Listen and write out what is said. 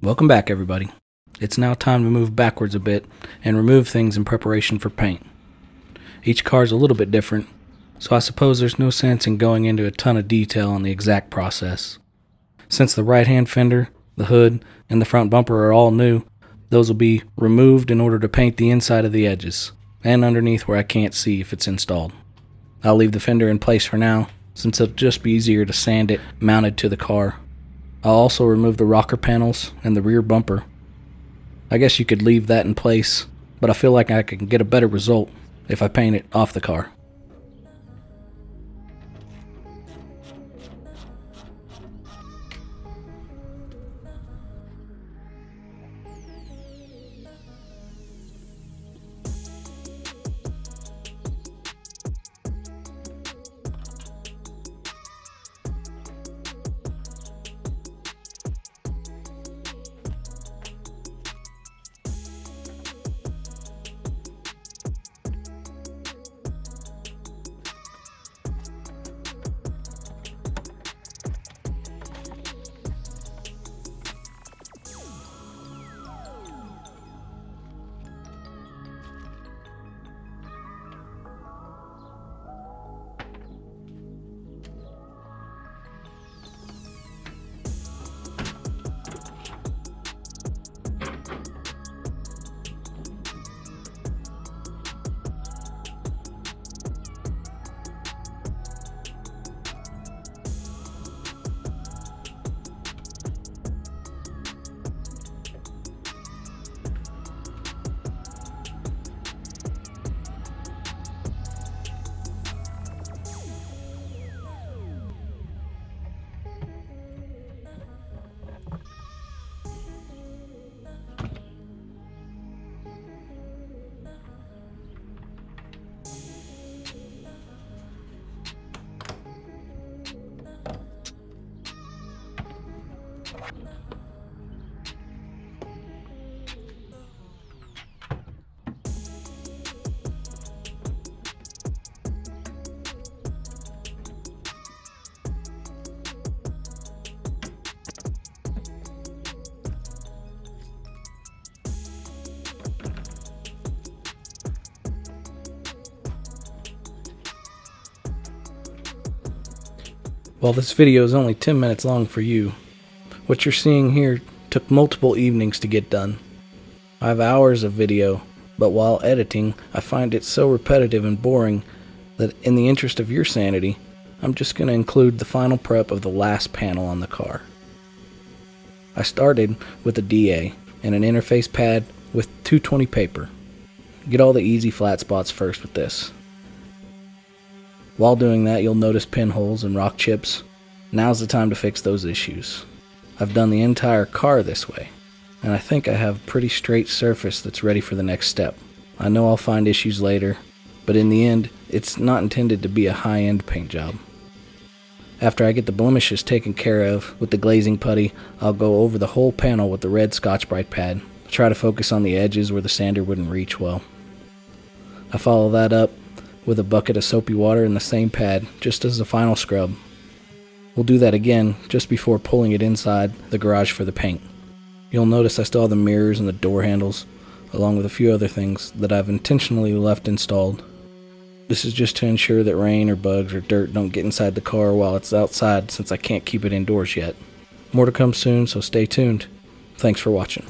Welcome back, everybody. It's now time to move backwards a bit and remove things in preparation for paint. Each car is a little bit different, so I suppose there's no sense in going into a ton of detail on the exact process. Since the right-hand fender, the hood, and the front bumper are all new, those will be removed in order to paint the inside of the edges, and underneath where I can't see if it's installed. I'll leave the fender in place for now, since it'll just be easier to sand it mounted to the car. I'll also remove the rocker panels and the rear bumper. I guess you could leave that in place, but I feel like I can get a better result if I paint it off the car. While this video is only 10 minutes long for you, what you're seeing here took multiple evenings to get done. I have hours of video, but while editing, I find it so repetitive and boring that in the interest of your sanity, I'm just going to include the final prep of the last panel on the car. I started with a DA and an interface pad with 220 paper. Get all the easy flat spots first with this. While doing that, you'll notice pinholes and rock chips. Now's the time to fix those issues. I've done the entire car this way, and I think I have a pretty straight surface that's ready for the next step. I know I'll find issues later, but in the end, it's not intended to be a high-end paint job. After I get the blemishes taken care of with the glazing putty, I'll go over the whole panel with the red Scotch-Brite pad. Try to focus on the edges where the sander wouldn't reach well. I follow that up with a bucket of soapy water in the same pad, just as the final scrub. We'll do that again just before pulling it inside the garage for the paint. You'll notice I still have the mirrors and the door handles, along with a few other things that I've intentionally left installed. This is just to ensure that rain or bugs or dirt don't get inside the car while it's outside, since I can't keep it indoors yet. More to come soon, so stay tuned. Thanks for watching.